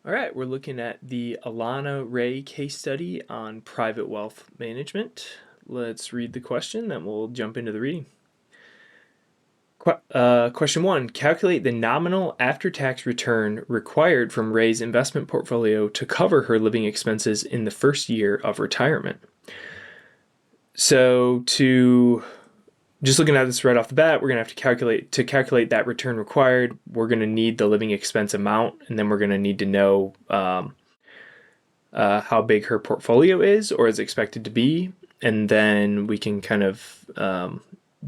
All right, we're looking at the Alana Ray case study on private wealth management. Let's read the question, then we'll jump into the reading. Question 1. Calculate the nominal after-tax return required from Ray's investment portfolio to cover her living expenses in the first year of retirement. So just looking at this right off the bat, we're going to have to calculate that return required. We're going to need the living expense amount, and then we're going to need to know how big her portfolio is or is expected to be. And then we can kind of,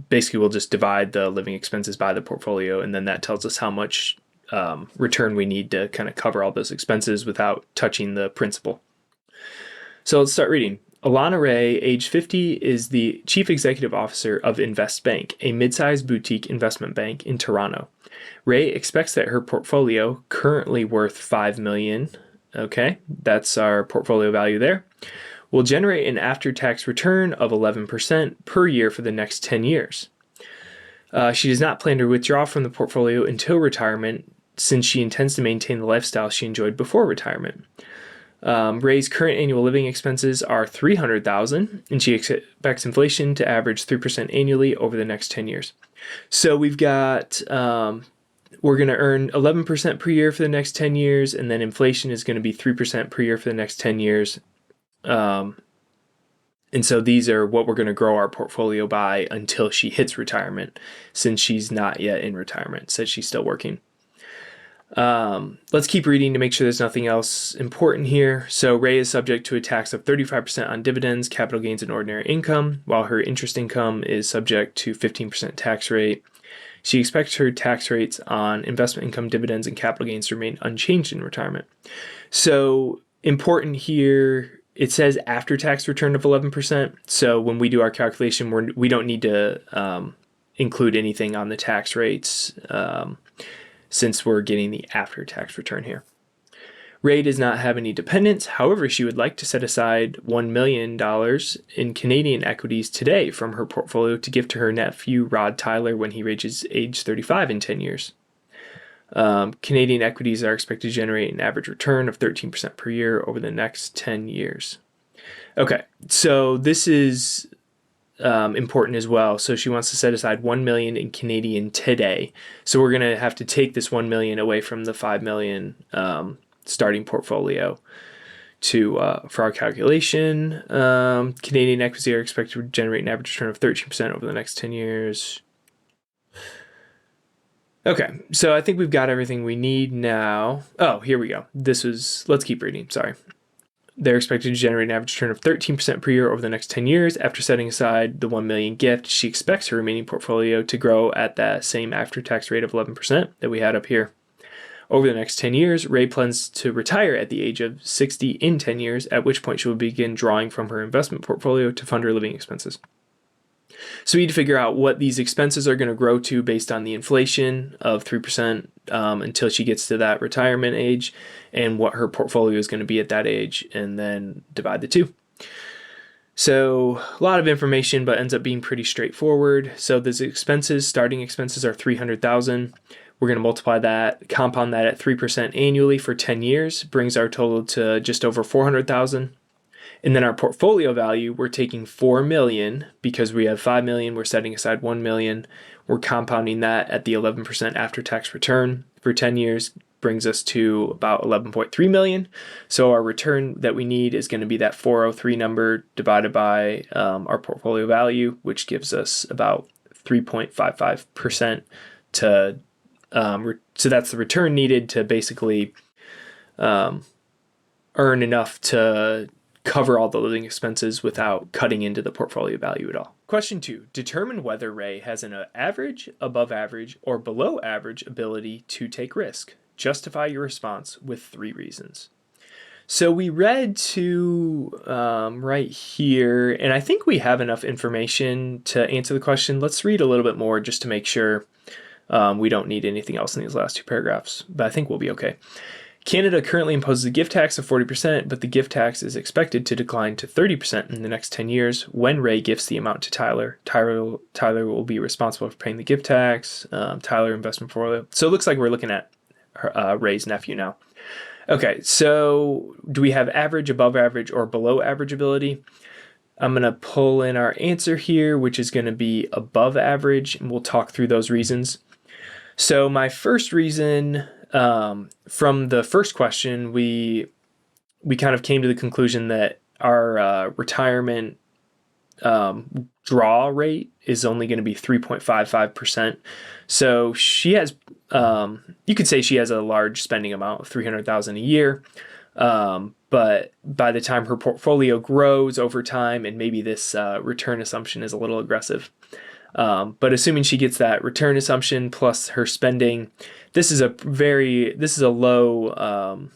basically we'll just divide the living expenses by the portfolio, and then that tells us how much return we need to kind of cover all those expenses without touching the principal. So let's start reading. Alana Ray, age 50, is the Chief Executive Officer of Invest Bank, a mid-sized boutique investment bank in Toronto. Ray expects that her portfolio, currently worth $5 million, okay, that's our portfolio value there, will generate an after-tax return of 11% per year for the next 10 years. She does not plan to withdraw from the portfolio until retirement, since she intends to maintain the lifestyle she enjoyed before retirement. Ray's current annual living expenses are $300,000, and she expects inflation to average 3% annually over the next 10 years. So we've got, we're going to earn 11% per year for the next 10 years, and then inflation is going to be 3% per year for the next 10 years. And so these are what we're going to grow our portfolio by until she hits retirement, since she's not yet in retirement, says she's still working. Let's keep reading to make sure there's nothing else important here. So Ray is subject to a tax of 35% on dividends, capital gains, and ordinary income, while her interest income is subject to 15% tax rate. She expects her tax rates on investment income, dividends, and capital gains to remain unchanged in retirement. So important here, it says after-tax return of 11%. So when we do our calculation, we don't need to include anything on the tax rates, since we're getting the after-tax return here. Ray does not have any dependents. However, she would like to set aside $1 million in Canadian equities today from her portfolio to give to her nephew, Rod Tyler, when he reaches age 35 in 10 years. Canadian equities are expected to generate an average return of 13% per year over the next 10 years. Okay, so this is important as well. So she wants to set aside 1 million in Canadian today. So we're going to have to take this 1 million away from the 5 million starting portfolio for our calculation. Canadian equities are expected to generate an average return of 13% over the next 10 years. Okay, so I think we've got everything we need now. Oh, here we go. Let's keep reading, sorry. They're expected to generate an average return of 13% per year over the next 10 years. After setting aside the 1 million gift, she expects her remaining portfolio to grow at that same after-tax rate of 11% that we had up here. Over the next 10 years, Ray plans to retire at the age of 60 in 10 years, at which point she will begin drawing from her investment portfolio to fund her living expenses. So we need to figure out what these expenses are going to grow to based on the inflation of 3% until she gets to that retirement age, and what her portfolio is going to be at that age, and then divide the two. So a lot of information, but ends up being pretty straightforward. So those expenses, starting expenses, are $300,000. We're going to multiply that, compound that at 3% annually for 10 years, brings our total to just over $400,000. And then our portfolio value, we're taking 4 million because we have 5 million, we're setting aside 1 million. We're compounding that at the 11% after-tax return for 10 years, brings us to about 11.3 million. So our return that we need is going to be that 403 number divided by our portfolio value, which gives us about 3.55% so that's the return needed to basically earn enough to cover all the living expenses without cutting into the portfolio value at all. Question 2. Determine whether Ray has an average, above average, or below average ability to take risk. Justify your response with 3 reasons. So we read to right here, and I think we have enough information to answer the question. Let's read a little bit more just to make sure we don't need anything else in these last 2 paragraphs, but I think we'll be okay. Canada currently imposes a gift tax of 40%, but the gift tax is expected to decline to 30% in the next 10 years. When Ray gifts the amount to Tyler, Tyler will be responsible for paying the gift tax. Tyler investment portfolio. So it looks like we're looking at Ray's nephew now. Okay, so do we have average, above average, or below average ability? I'm going to pull in our answer here, which is going to be above average, and we'll talk through those reasons. So my first reason, from the first question, we kind of came to the conclusion that our retirement draw rate is only going to be 3.55%. So she has, you could say she has a large spending amount of $300,000 a year. But by the time her portfolio grows over time, and maybe this return assumption is a little aggressive, but assuming she gets that return assumption plus her spending, this is a low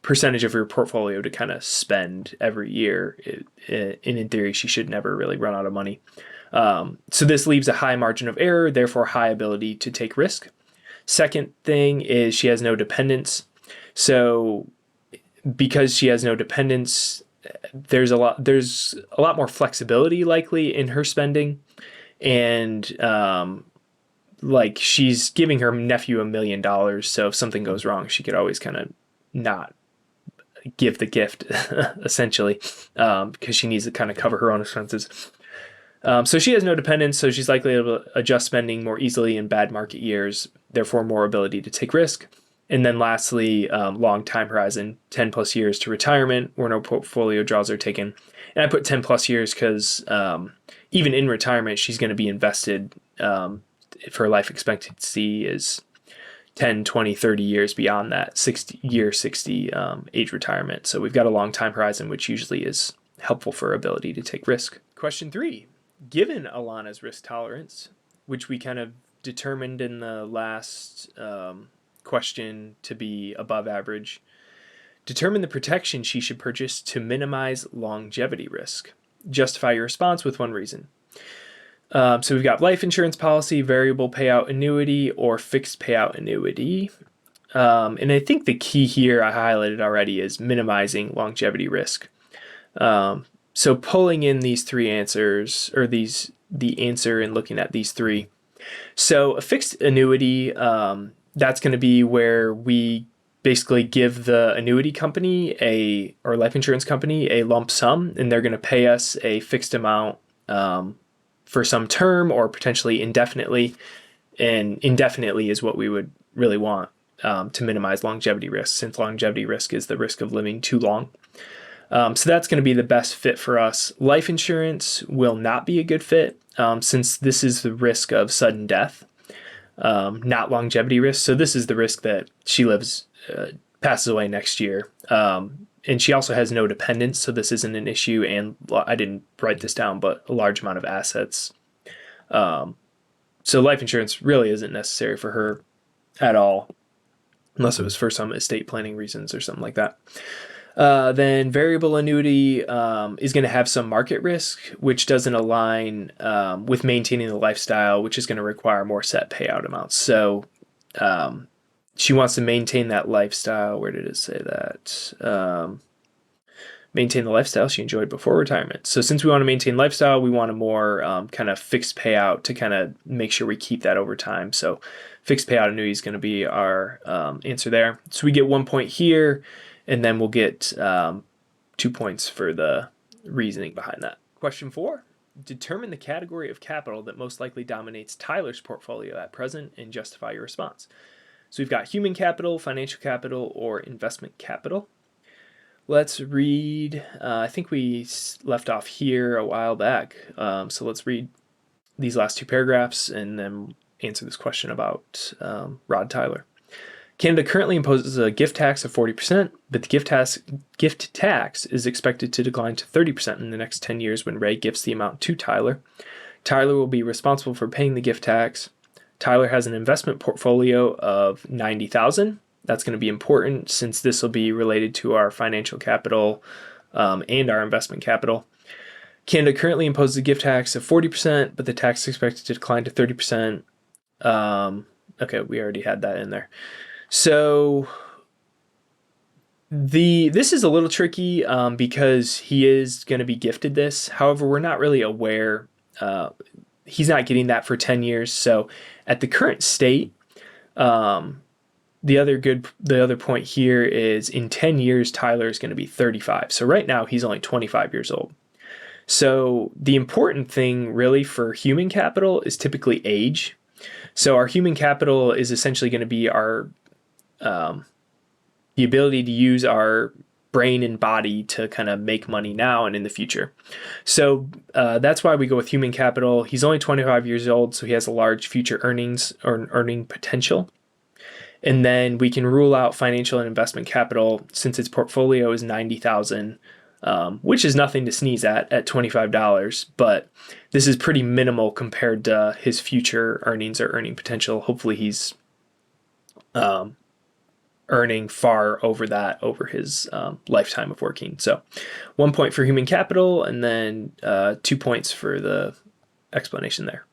percentage of her portfolio to kind of spend every year. In theory, she should never really run out of money. So this leaves a high margin of error, therefore high ability to take risk. Second thing is she has no dependents. So because she has no dependents, there's a lot more flexibility likely in her spending, and like she's giving her nephew $1 million, so if something goes wrong, she could always kind of not give the gift essentially, because she needs to kind of cover her own expenses. So she has no dependents, so she's likely able to adjust spending more easily in bad market years, therefore more ability to take risk. And then lastly, long time horizon, 10 plus years to retirement where no portfolio draws are taken. And I put 10 plus years because even in retirement, she's going to be invested, if her life expectancy is 10, 20, 30 years beyond that 60 age retirement. So we've got a long time horizon, which usually is helpful for ability to take risk. Question 3, given Alana's risk tolerance, which we kind of determined in the last question to be above average, determine the protection she should purchase to minimize longevity risk. Justify your response with one reason. So we've got life insurance policy, variable payout annuity, or fixed payout annuity. And I think the key here I highlighted already is minimizing longevity risk. So pulling in these three answers, or the answer and looking at these three. So a fixed annuity, that's going to be where we basically give the annuity company or life insurance company a lump sum, and they're going to pay us a fixed amount for some term or potentially indefinitely. And indefinitely is what we would really want to minimize longevity risk, since longevity risk is the risk of living too long. So that's going to be the best fit for us. Life insurance will not be a good fit since this is the risk of sudden death, not longevity risk. So this is the risk that she passes away next year. And she also has no dependents, so this isn't an issue. And I didn't write this down, but a large amount of assets. So life insurance really isn't necessary for her at all, unless it was for some estate planning reasons or something like that. Then variable annuity is going to have some market risk, which doesn't align with maintaining the lifestyle, which is going to require more set payout amounts. So she wants to maintain that lifestyle. Where did it say that? Maintain the lifestyle she enjoyed before retirement. So since we want to maintain lifestyle, we want a more kind of fixed payout to kind of make sure we keep that over time. So fixed payout annuity is going to be our answer there. So we get 1 point here, and then we'll get 2 points for the reasoning behind that. Question 4, determine the category of capital that most likely dominates Tyler's portfolio at present and justify your response. So we've got human capital, financial capital, or investment capital. Let's read, I think we left off here a while back. So let's read these last two paragraphs and then answer this question about Rod Tyler. Canada currently imposes a gift tax of 40%, but the gift tax is expected to decline to 30% in the next 10 years when Ray gifts the amount to Tyler. Tyler will be responsible for paying the gift tax. Tyler has an investment portfolio of $90,000. That's going to be important since this will be related to our financial capital and our investment capital. Canada currently imposes a gift tax of 40%, but the tax is expected to decline to 30%. Okay, we already had that in there. So this is a little tricky because he is going to be gifted this. However, we're not really aware. He's not getting that for 10 years. So at the current state, the other point here is in 10 years, Tyler is going to be 35. So right now he's only 25 years old. So the important thing really for human capital is typically age. So our human capital is essentially going to be our the ability to use our brain and body to kind of make money now and in the future. So that's why we go with human capital. He's only 25 years old, so he has a large future earnings or earning potential. And then we can rule out financial and investment capital since its portfolio is 90,000, which is nothing to sneeze at $25. But this is pretty minimal compared to his future earnings or earning potential. Hopefully, he's earning far over that over his lifetime of working. So 1 point for human capital, and then 2 points for the explanation there.